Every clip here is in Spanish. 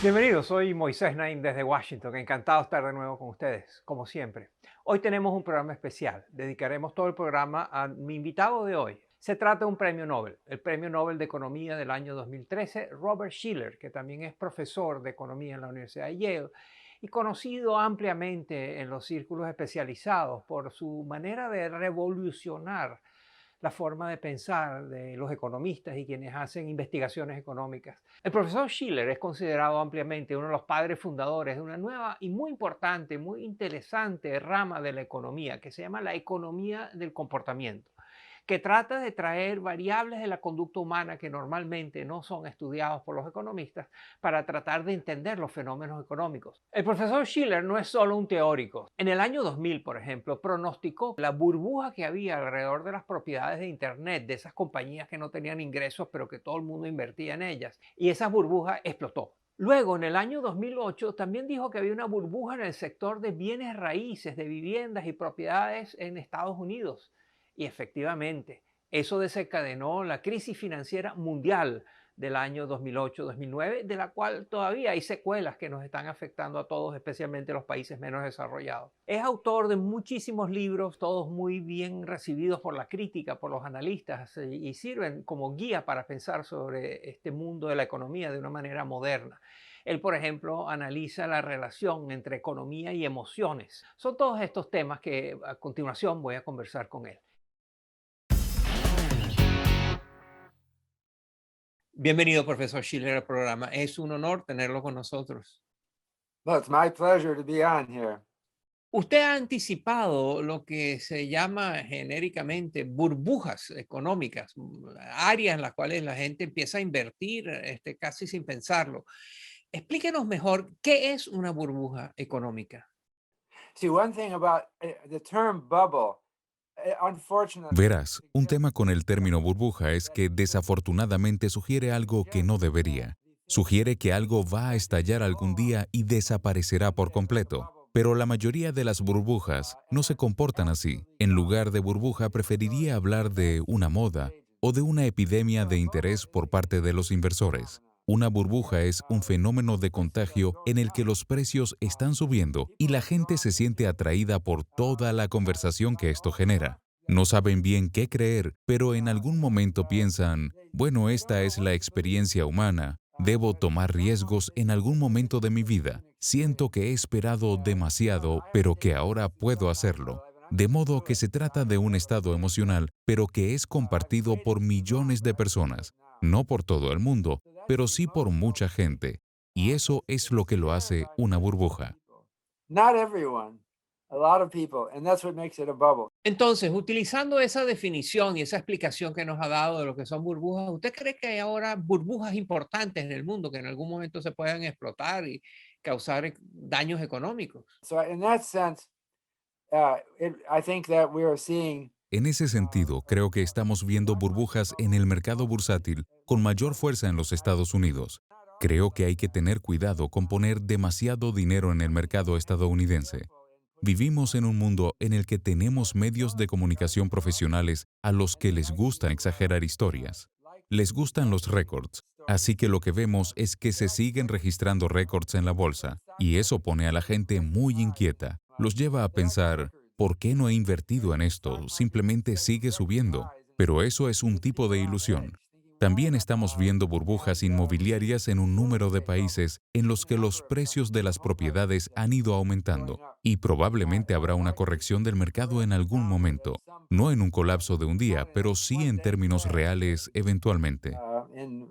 Bienvenidos, soy Moisés Naim desde Washington. Encantado de estar de nuevo con ustedes, como siempre. Hoy tenemos un programa especial. Dedicaremos todo el programa a mi invitado de hoy. Se trata de un premio Nobel, el Premio Nobel de Economía del año 2013, Robert Shiller, que también es profesor de economía en la Universidad de Yale y conocido ampliamente en los círculos especializados por su manera de revolucionar la forma de pensar de los economistas y quienes hacen investigaciones económicas. El profesor Schiller es considerado ampliamente uno de los padres fundadores de una nueva y muy importante, muy interesante rama de la economía que se llama la economía del comportamiento, que trata de traer variables de la conducta humana que normalmente no son estudiados por los economistas para tratar de entender los fenómenos económicos. El profesor Schiller no es solo un teórico. En el año 2000, por ejemplo, pronosticó la burbuja que había alrededor de las propiedades de Internet, de esas compañías que no tenían ingresos, pero que todo el mundo invertía en ellas. Y esa burbuja explotó. Luego, en el año 2008, también dijo que había una burbuja en el sector de bienes raíces, de viviendas y propiedades en Estados Unidos. Y efectivamente, eso desencadenó la crisis financiera mundial del año 2008-2009, de la cual todavía hay secuelas que nos están afectando a todos, especialmente los países menos desarrollados. Es autor de muchísimos libros, todos muy bien recibidos por la crítica, por los analistas, y sirven como guía para pensar sobre este mundo de la economía de una manera moderna. Él, por ejemplo, analiza la relación entre economía y emociones. Son todos estos temas que a continuación voy a conversar con él. Bienvenido, profesor Schiller, al programa. Es un honor tenerlo con nosotros. Well, it's my pleasure to be on here. Usted ha anticipado lo que se llama genéricamente burbujas económicas, áreas en las cuales la gente empieza a invertir casi sin pensarlo. Explíquenos mejor qué es una burbuja económica. See, one thing about the term bubble, unfortunately, Verás, un tema con el término burbuja es que desafortunadamente sugiere algo que no debería. Sugiere que algo va a estallar algún día y desaparecerá por completo. Pero la mayoría de las burbujas no se comportan así. En lugar de burbuja preferiría hablar de una moda o de una epidemia de interés por parte de los inversores. Una burbuja es un fenómeno de contagio en el que los precios están subiendo y la gente se siente atraída por toda la conversación que esto genera. No saben bien qué creer, pero en algún momento piensan, bueno, esta es la experiencia humana, debo tomar riesgos en algún momento de mi vida. Siento que he esperado demasiado, pero que ahora puedo hacerlo. De modo que se trata de un estado emocional, pero que es compartido por millones de personas. No por todo el mundo, pero sí por mucha gente. Y eso es lo que lo hace una burbuja. not everyone, a lot of people, and that's what makes it a bubble. Entonces, utilizando esa definición y esa explicación que nos ha dado de lo que son burbujas, ¿usted cree que hay ahora burbujas importantes en el mundo que en algún momento se puedan explotar y causar daños económicos? So in that sense, I think that we are seeing En ese sentido, creo que estamos viendo burbujas en el mercado bursátil con mayor fuerza en los Estados Unidos. Creo que hay que tener cuidado con poner demasiado dinero en el mercado estadounidense. Vivimos en un mundo en el que tenemos medios de comunicación profesionales a los que les gusta exagerar historias. Les gustan los récords, así que lo que vemos es que se siguen registrando récords en la bolsa, y eso pone a la gente muy inquieta. Los lleva a pensar, ¿por qué no he invertido en esto? Simplemente sigue subiendo. Pero eso es un tipo de ilusión. También estamos viendo burbujas inmobiliarias en un número de países en los que los precios de las propiedades han ido aumentando y probablemente habrá una corrección del mercado en algún momento, no en un colapso de un día, pero sí en términos reales eventualmente. in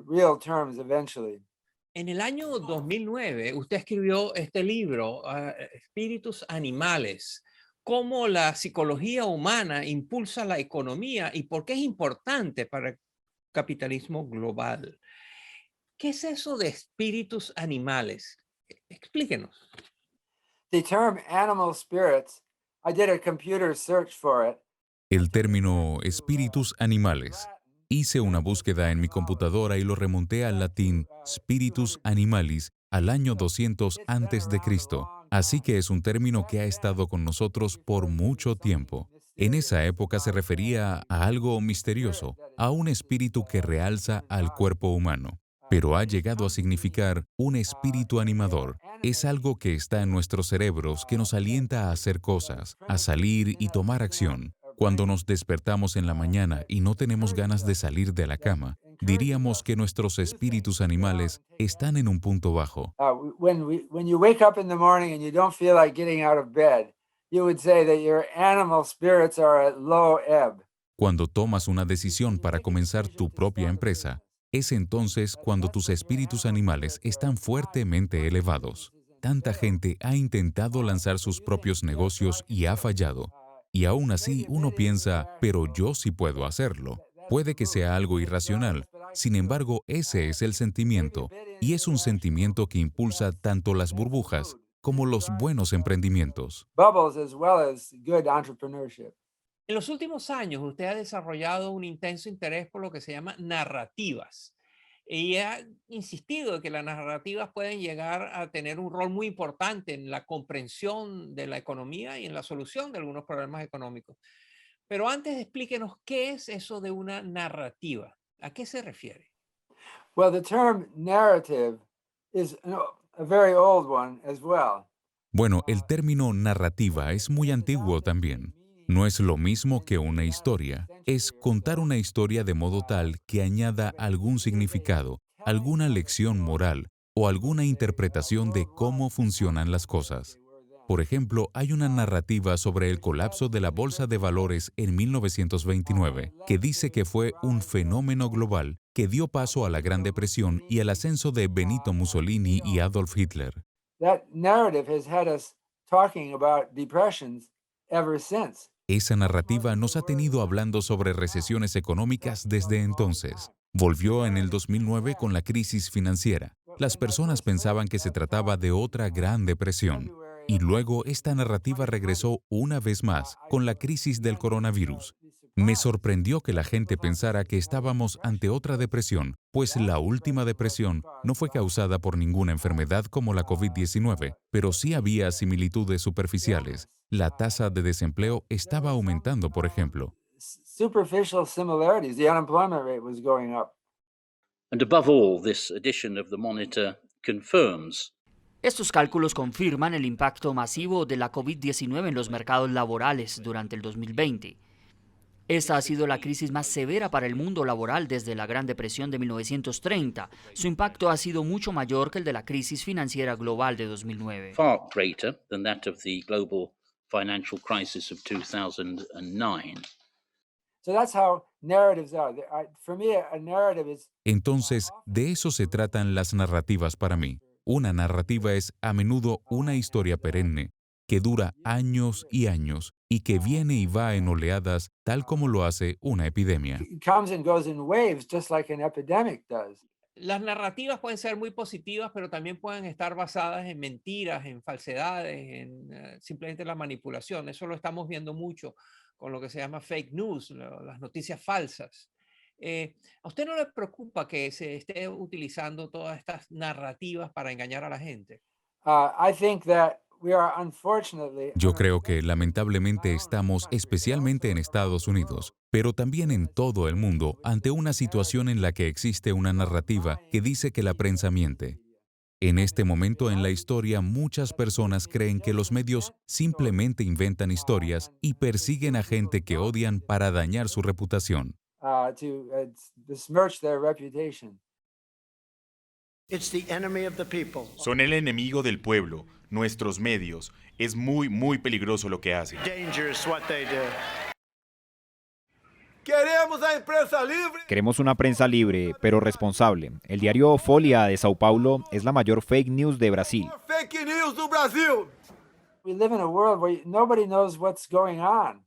real terms eventually. En el año 2009, usted escribió este libro, Espíritus Animales, cómo la psicología humana impulsa la economía y por qué es importante para el capitalismo global. ¿Qué es eso de espíritus animales? Explíquenos. The term animal spirits, I did a computer search for it. El término espíritus animales. Hice una búsqueda en mi computadora y lo remonté al latín spiritus animalis al año 200 antes de Cristo. Así que es un término que ha estado con nosotros por mucho tiempo. En esa época se refería a algo misterioso, a un espíritu que realza al cuerpo humano. pero ha llegado a significar un espíritu animador. Es algo que está en nuestros cerebros que nos alienta a hacer cosas, a salir y tomar acción. Cuando nos despertamos en la mañana y no tenemos ganas de salir de la cama, diríamos que nuestros espíritus animales están en un punto bajo. When you wake up in the morning and you don't feel like getting out of bed, you would say that your animal spirits are at low ebb. Cuando tomas una decisión para comenzar tu propia empresa, es entonces cuando tus espíritus animales están fuertemente elevados. Tanta gente ha intentado lanzar sus propios negocios y ha fallado. Y aún así uno piensa, pero yo sí puedo hacerlo. Puede que sea algo irracional, sin embargo ese es el sentimiento, y es un sentimiento que impulsa tanto las burbujas como los buenos emprendimientos. Bubbles as well as good entrepreneurship. En los últimos años, usted ha desarrollado un intenso interés por lo que se llama narrativas y ha insistido en que las narrativas pueden llegar a tener un rol muy importante en la comprensión de la economía y en la solución de algunos problemas económicos. Pero antes explíquenos qué es eso de una narrativa. ¿A qué se refiere? Well, the term narrative is a very old one as well. Bueno, el término narrativa es muy antiguo también. No es lo mismo que una historia. Es contar una historia de modo tal que añada algún significado, alguna lección moral o alguna interpretación de cómo funcionan las cosas. Por ejemplo, hay una narrativa sobre el colapso de la bolsa de valores en 1929 que dice que fue un fenómeno global que dio paso a la Gran Depresión y al ascenso de Benito Mussolini y Adolf Hitler. That narrative has had us talking about depressions ever since. Esa narrativa nos ha tenido hablando sobre recesiones económicas desde entonces. Volvió en el 2009 con la crisis financiera. Las personas pensaban que se trataba de otra gran depresión. Y luego esta narrativa regresó una vez más con la crisis del coronavirus. Me sorprendió que la gente pensara que estábamos ante otra depresión, pues la última depresión no fue causada por ninguna enfermedad como la COVID-19, pero sí había similitudes superficiales. La tasa de desempleo estaba aumentando, por ejemplo. Superficial similarities. The unemployment rate was going up. And above all, this edition of the Monitor confirms Estos cálculos confirman el impacto masivo de la COVID-19 en los mercados laborales durante el 2020. Esta ha sido la crisis más severa para el mundo laboral desde la Gran Depresión de 1930. Su impacto ha sido mucho mayor que el de la crisis financiera global de 2009. far greater than that of the global financial crisis of 2009. So that's how narratives are. For me, a narrative is Entonces, de eso se tratan las narrativas para mí. Una narrativa es a menudo una historia perenne, que dura años y años y que viene y va en oleadas tal como lo hace una epidemia. it comes and goes in waves, just like an epidemic does. Las narrativas pueden ser muy positivas, pero también pueden estar basadas en mentiras, en falsedades, en simplemente la manipulación. Eso lo estamos viendo mucho con lo que se llama fake news, las noticias falsas. ¿A usted no le preocupa que se esté utilizando todas estas narrativas para engañar a la gente? I think that we are unfortunately. Yo creo que lamentablemente estamos, especialmente en Estados Unidos, pero también en todo el mundo, ante una situación en la que existe una narrativa que dice que la prensa miente. En este momento en la historia, muchas personas creen que los medios simplemente inventan historias y persiguen a gente que odian para dañar su reputación. To besmirch their reputation. It's the enemy of the people. Son el enemigo del pueblo, nuestros medios. Es muy, muy peligroso lo que hacen. Dangerous what they do. Queremos a imprensa libre. Queremos una prensa libre, pero responsable. El diario Folha de Sao Paulo es la mayor fake news de Brasil. Fake news do Brasil. We live in a world where nobody knows what's going on.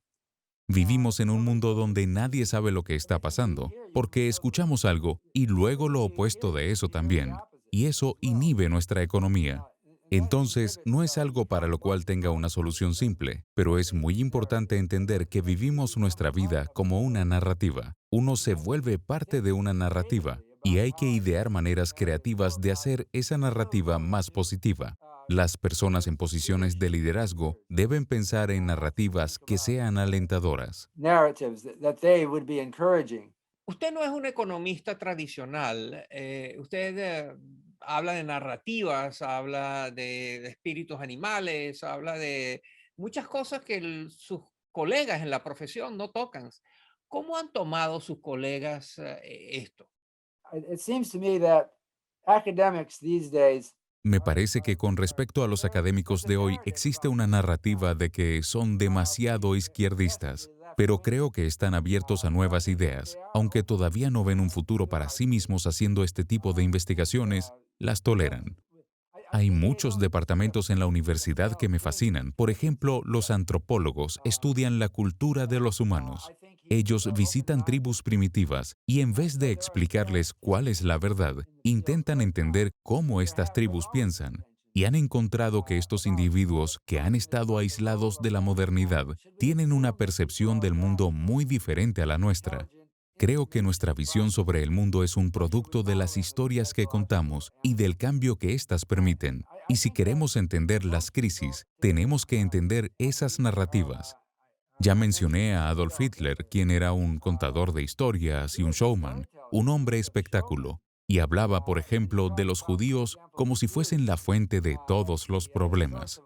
Vivimos en un mundo donde nadie sabe lo que está pasando, porque escuchamos algo y luego lo opuesto de eso también, y eso inhibe nuestra economía. Entonces, no es algo para lo cual tenga una solución simple, pero es muy importante entender que vivimos nuestra vida como una narrativa. Uno se vuelve parte de una narrativa, y hay que idear maneras creativas de hacer esa narrativa más positiva. Las personas en posiciones de liderazgo deben pensar en narrativas que sean alentadoras. Narratives that they would be encouraging. Usted no es un economista tradicional. Usted habla de narrativas, habla de espíritus animales, habla de muchas cosas que sus colegas en la profesión no tocan. ¿Cómo han tomado sus colegas esto? It seems to me that academics these days Me parece que con respecto a los académicos de hoy existe una narrativa de que son demasiado izquierdistas, pero creo que están abiertos a nuevas ideas. Aunque todavía no ven un futuro para sí mismos haciendo este tipo de investigaciones, las toleran. Hay muchos departamentos en la universidad que me fascinan. Por ejemplo, los antropólogos estudian la cultura de los humanos. Ellos visitan tribus primitivas y en vez de explicarles cuál es la verdad, intentan entender cómo estas tribus piensan. Y han encontrado que estos individuos que han estado aislados de la modernidad tienen una percepción del mundo muy diferente a la nuestra. Creo que nuestra visión sobre el mundo es un producto de las historias que contamos y del cambio que éstas permiten. Y si queremos entender las crisis, tenemos que entender esas narrativas. Ya mencioné a Adolf Hitler, quien era un contador de historias y un showman, un hombre espectáculo, y hablaba, por ejemplo, de los judíos como si fuesen la fuente de todos los problemas.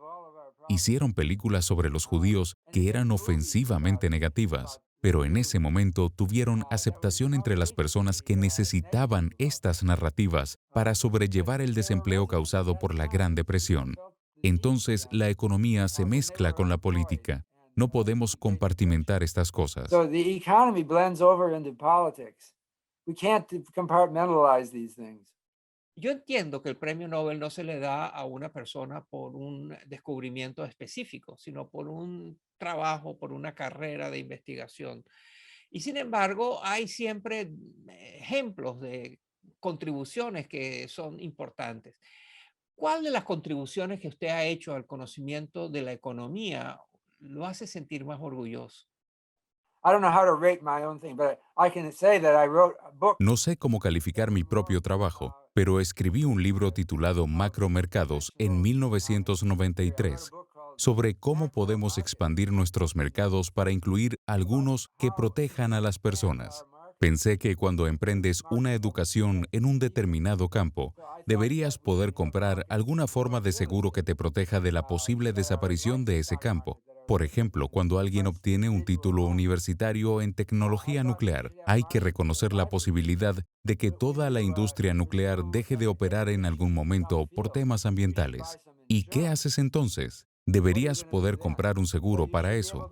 Hicieron películas sobre los judíos que eran ofensivamente negativas, pero en ese momento tuvieron aceptación entre las personas que necesitaban estas narrativas para sobrellevar el desempleo causado por la Gran Depresión. Entonces, la economía se mezcla con la política. No podemos compartimentar estas cosas. So the economy blends over into politics. We can't compartmentalize these things. Yo entiendo que el premio Nobel no se le da a una persona por un descubrimiento específico, sino por un trabajo, por una carrera de investigación. Y sin embargo, hay siempre ejemplos de contribuciones que son importantes. ¿Cuál de las contribuciones que usted ha hecho al conocimiento de la economía lo hace sentir más orgulloso? I don't know how to rate my own thing, but I can say that I wrote a book. No sé cómo calificar mi propio trabajo, pero escribí un libro titulado Macromercados en 1993 sobre cómo podemos expandir nuestros mercados para incluir algunos que protejan a las personas. Pensé que cuando emprendes una educación en un determinado campo, deberías poder comprar alguna forma de seguro que te proteja de la posible desaparición de ese campo. Por ejemplo, cuando alguien obtiene un título universitario en tecnología nuclear, hay que reconocer la posibilidad de que toda la industria nuclear deje de operar en algún momento por temas ambientales. ¿Y qué haces entonces? Deberías poder comprar un seguro para eso.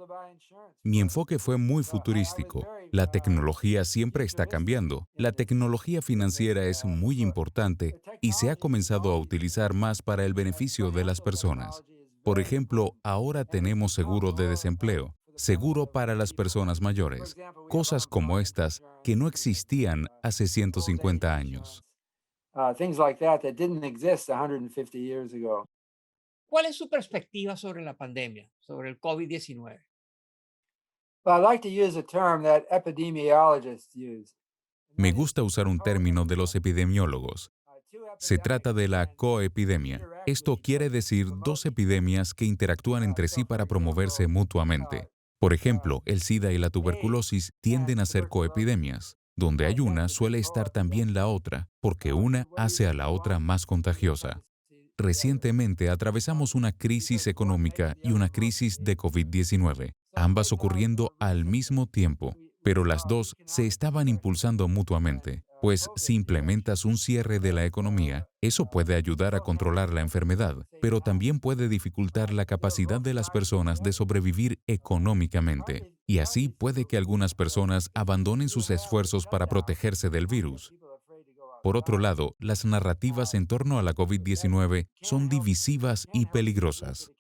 Mi enfoque fue muy futurístico. La tecnología siempre está cambiando. La tecnología financiera es muy importante y se ha comenzado a utilizar más para el beneficio de las personas. Por ejemplo, ahora tenemos seguro de desempleo, seguro para las personas mayores, cosas como estas que no existían hace 150 años. Things like that didn't exist 150 years ago. ¿Cuál es su perspectiva sobre la pandemia, sobre el COVID-19? Well, I like to use a term that epidemiologists use. Me gusta usar un término de los epidemiólogos. Se trata de la coepidemia. Esto quiere decir dos epidemias que interactúan entre sí para promoverse mutuamente. Por ejemplo, el SIDA y la tuberculosis tienden a ser coepidemias. Donde hay una, suele estar también la otra, porque una hace a la otra más contagiosa. Recientemente atravesamos una crisis económica y una crisis de COVID-19, ambas ocurriendo al mismo tiempo, pero las dos se estaban impulsando mutuamente. Pues si implementas un cierre de la economía, eso puede ayudar a controlar la enfermedad, pero también puede dificultar la capacidad de las personas de sobrevivir económicamente. Y así puede que algunas personas abandonen sus esfuerzos para protegerse del virus. Por otro lado, las narrativas en torno a la COVID-19 son divisivas y peligrosas.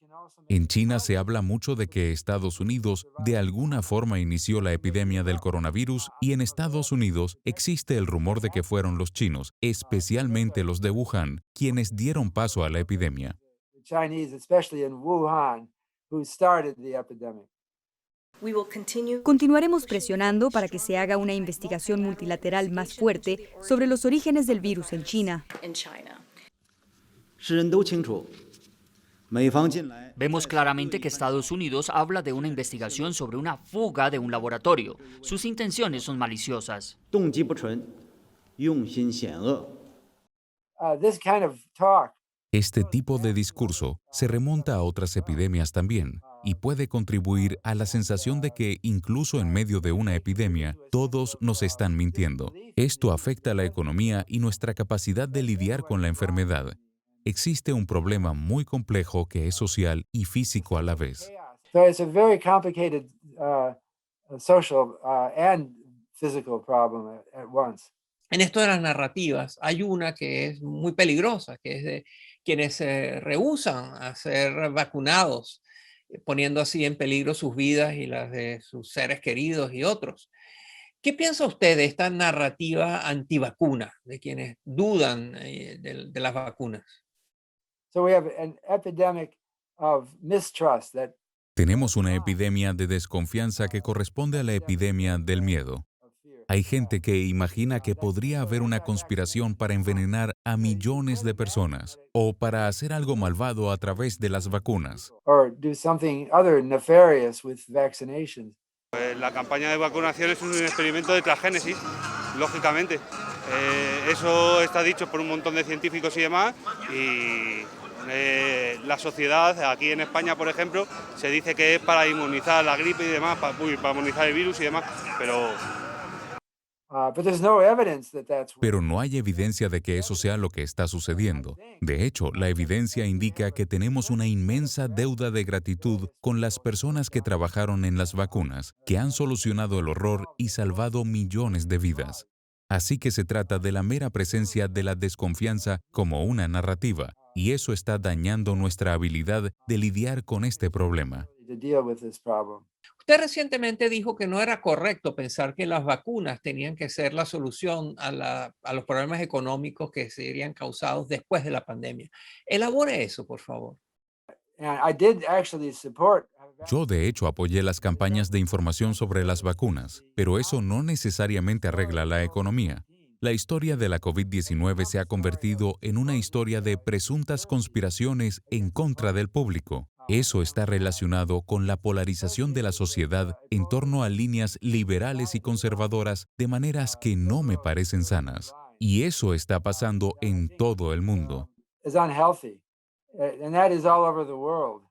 En China se habla mucho de que Estados Unidos de alguna forma inició la epidemia del coronavirus y en Estados Unidos existe el rumor de que fueron los chinos, especialmente los de Wuhan, quienes dieron paso a la epidemia. The Chinese, especially in Wuhan, who started the epidemic. Continuaremos presionando para que se haga una investigación multilateral más fuerte sobre los orígenes del virus en China. Vemos claramente que Estados Unidos habla de una investigación sobre una fuga de un laboratorio. Sus intenciones son maliciosas. This kind of talk Este tipo de discurso se remonta a otras epidemias también y puede contribuir a la sensación de que incluso en medio de una epidemia, todos nos están mintiendo. Esto afecta a la economía y nuestra capacidad de lidiar con la enfermedad. Existe un problema muy complejo que es social y físico a la vez. So it's a very complicated social and physical problem at once. En esto de las narrativas, hay una que es muy peligrosa, que es de quienes se rehúsan a ser vacunados, poniendo así en peligro sus vidas y las de sus seres queridos y otros. ¿Qué piensa usted de esta narrativa antivacuna, de quienes dudan de las vacunas? So we have an epidemic of mistrust that Tenemos una epidemia de desconfianza que corresponde a la epidemia del miedo. Hay gente que imagina que podría haber una conspiración para envenenar a millones de personas o para hacer algo malvado a través de las vacunas. or do something other nefarious with vaccinations. La campaña de vacunación es un experimento de transgénesis, lógicamente. Eso está dicho por un montón de científicos y demás, y la sociedad, aquí en España, por ejemplo, se dice que es para inmunizar la gripe y demás, para inmunizar el virus y demás, pero But there's no evidence that that's Pero no hay evidencia de que eso sea lo que está sucediendo. De hecho, la evidencia indica que tenemos una inmensa deuda de gratitud con las personas que trabajaron en las vacunas, que han solucionado el horror y salvado millones de vidas. Así que se trata de la mera presencia de la desconfianza como una narrativa, y eso está dañando nuestra habilidad de lidiar con este problema. to deal with this problem. Usted recientemente dijo que no era correcto pensar que las vacunas tenían que ser la solución a los problemas económicos que serían causados después de la pandemia. Elabore eso, por favor. And I did actually support Yo, de hecho, apoyé las campañas de información sobre las vacunas, pero eso no necesariamente arregla la economía. La historia de la COVID-19 se ha convertido en una historia de presuntas conspiraciones en contra del público. Eso está relacionado con la polarización de la sociedad en torno a líneas liberales y conservadoras de maneras que no me parecen sanas. Y eso está pasando en todo el mundo. is unhealthy, and that is all over the world.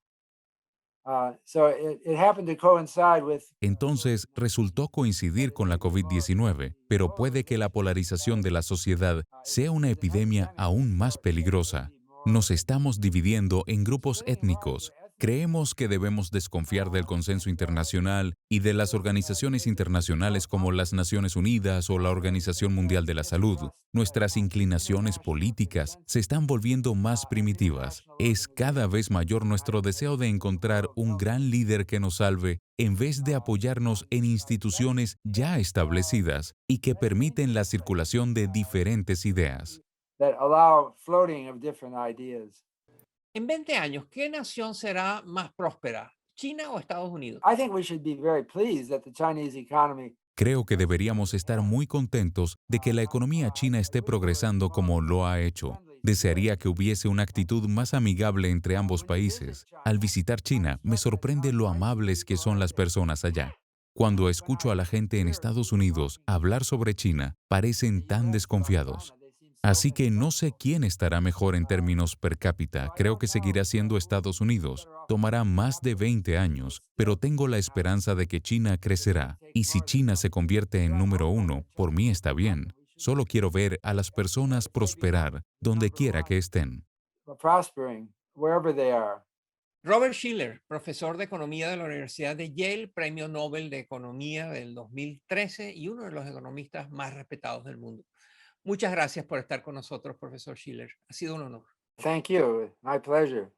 So it happened to coincide with Entonces, resultó coincidir con la COVID-19, pero puede que la polarización de la sociedad sea una epidemia aún más peligrosa. Nos estamos dividiendo en grupos étnicos. Creemos que debemos desconfiar del consenso internacional y de las organizaciones internacionales como las Naciones Unidas o la Organización Mundial de la Salud. Nuestras inclinaciones políticas se están volviendo más primitivas. Es cada vez mayor nuestro deseo de encontrar un gran líder que nos salve en vez de apoyarnos en instituciones ya establecidas y que permiten la circulación de diferentes ideas. that allow floating of different ideas. En 20 años, ¿qué nación será más próspera? ¿China o Estados Unidos? I think we should be very pleased that the Chinese economy Creo que deberíamos estar muy contentos de que la economía china esté progresando como lo ha hecho. Desearía que hubiese una actitud más amigable entre ambos países. Al visitar China, me sorprende lo amables que son las personas allá. Cuando escucho a la gente en Estados Unidos hablar sobre China, parecen tan desconfiados. Así que no sé quién estará mejor en términos per cápita. Creo que seguirá siendo Estados Unidos. Tomará más de 20 años, pero tengo la esperanza de que China crecerá. Y si China se convierte en número 1, por mí está bien. Solo quiero ver a las personas prosperar donde quiera que estén. prospering wherever they are. Robert Shiller, profesor de Economía de la Universidad de Yale, Premio Nobel de Economía del 2013 y uno de los economistas más respetados del mundo. Muchas gracias por estar con nosotros, profesor Shiller. Ha sido un honor. Thank you. My pleasure.